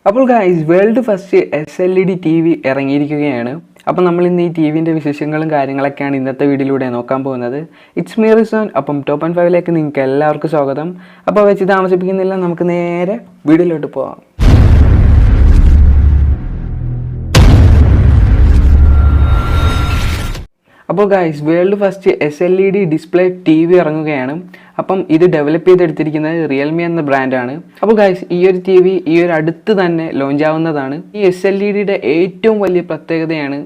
അപ്പോൾ guys world first SLED TV ഇറങ്ങിയിരിക്കുകയാണ്. അപ്പോൾ നമ്മൾ ഇന്ന് ഈ ടിവിൻ്റെ വിശേഷങ്ങളും കാര്യങ്ങളൊക്കെയാണ് ഇന്നത്തെ വീഡിയോയിലൂടെ നോക്കാൻ പോകുന്നത്. It's me Rizwan. അപ്പം ടോപ്പ് ആൻഡ് 5ലേക്ക് നിങ്ങൾക്ക് എല്ലാവർക്കും സ്വാഗതം. അപ്പോൾ വെച്ച് താമസിപ്പിക്കുന്നില്ല, നമുക്ക് നേരെ വീഡിയോയിലോട്ട് പോകാം. അപ്പോൾ guys world first SLED display TV ഇറങ്ങുകയാണ്. അപ്പം ഇത് ഡെവലപ്പ് ചെയ്തെടുത്തിരിക്കുന്നത് റിയൽമി എന്ന ബ്രാൻഡാണ്. അപ്പോൾ ഗൈസ് ഈ ഒരു TV ഈ ഒരു അടുത്ത് തന്നെ ലോഞ്ച് ആവുന്നതാണ്. ഈ SLEDയുടെ ഏറ്റവും വലിയ പ്രത്യേകതയാണ്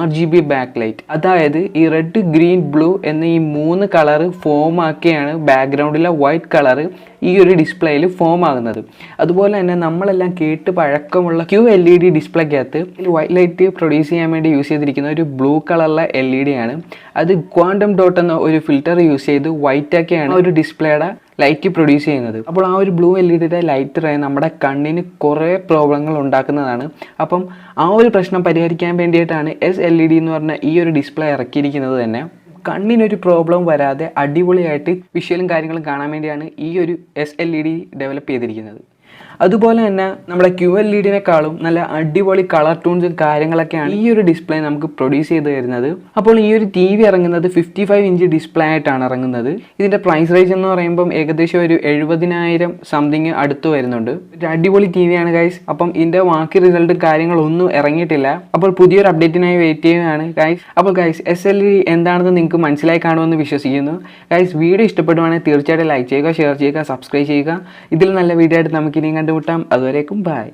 RGB ബാക്ക് ലൈറ്റ്. അതായത് ഈ റെഡ്, ഗ്രീൻ, ബ്ലൂ എന്ന ഈ 3 കളറ് ഫോം ആക്കിയാണ് ബാക്ക്ഗ്രൗണ്ടിലെ വൈറ്റ് കളറ് ഈ ഒരു ഡിസ്പ്ലേയിൽ ഫോം ആകുന്നത്. അതുപോലെ തന്നെ നമ്മളെല്ലാം കേട്ട് പഴക്കമുള്ള QLED ഡിസ്പ്ലേക്കകത്ത് വൈറ്റ് ലൈറ്റ് പ്രൊഡ്യൂസ് ചെയ്യാൻ വേണ്ടി യൂസ് ചെയ്തിരിക്കുന്ന ഒരു ബ്ലൂ കളറിലെ LED ആണ്. അത് ക്വാണ്ടം ഡോട്ട് എന്ന ഒരു ഫിൽറ്റർ യൂസ് ചെയ്ത് വൈറ്റ് ആക്കിയാണ് ഒരു ഡിസ്പ്ലേയുടെ ലൈറ്റ് പ്രൊഡ്യൂസ് ചെയ്യുന്നത്. അപ്പോൾ ആ ഒരു ബ്ലൂ LEDയുടെ ലൈറ്റ് റേ നമ്മുടെ കണ്ണിന് കുറേ പ്രോബ്ലങ്ങൾ ഉണ്ടാക്കുന്നതാണ്. അപ്പം ആ ഒരു പ്രശ്നം പരിഹരിക്കാൻ വേണ്ടിയിട്ടാണ് SLED എന്ന് പറഞ്ഞ ഈ ഒരു ഡിസ്പ്ലേ ഇറക്കിയിരിക്കുന്നത് തന്നെ. കണ്ണിനൊരു പ്രോബ്ലം വരാതെ അടിപൊളിയായിട്ട് വിഷ്വലും കാര്യങ്ങളും കാണാൻ വേണ്ടിയാണ് ഈ ഒരു SLED ഡെവലപ്പ് ചെയ്തിരിക്കുന്നത്. അതുപോലെ തന്നെ നമ്മുടെ QLEDനേക്കാളും നല്ല അടിപൊളി കളർ ടൂൺസും കാര്യങ്ങളൊക്കെയാണ് ഈ ഒരു ഡിസ്പ്ലേ നമുക്ക് പ്രൊഡ്യൂസ് ചെയ്ത് തരുന്നത്. അപ്പോൾ ഈ ഒരു TV ഇറങ്ങുന്നത് 55 ഇഞ്ച് ഡിസ്പ്ലേ ആയിട്ടാണ് ഇറങ്ങുന്നത്. ഇതിൻ്റെ പ്രൈസ് റേഞ്ച് എന്ന് പറയുമ്പം ഏകദേശം ഒരു 70,000 സംതിങ് അടുത്ത് വരുന്നുണ്ട്. ഒരു അടിപൊളി TV ആണ് ഗൈസ്. അപ്പം ഇതിൻ്റെ ബാക്കി റിസൾട്ടും കാര്യങ്ങളൊന്നും ഇറങ്ങിയിട്ടില്ല. അപ്പോൾ പുതിയൊരു അപ്ഡേറ്റിനായി വെയിറ്റ് ചെയ്യുകയാണ് ഗൈസ്. അപ്പോൾ ഗൈസ് SLED എന്താണെന്ന് നിങ്ങൾക്ക് മനസ്സിലായി കാണുമെന്ന് വിശ്വസിക്കുന്നു. ഗൈസ് വീഡിയോ ഇഷ്ടപ്പെടുവാണെങ്കിൽ തീർച്ചയായിട്ടും ലൈക്ക് ചെയ്യുക, ഷെയർ ചെയ്യുക, സബ്സ്ക്രൈബ് ചെയ്യുക. ഇതിൽ നല്ല വീഡിയോ ആയിട്ട് നമുക്ക് ഇനിയും കണ്ടുമുട്ടാം. അതുവരേക്കും ബൈ.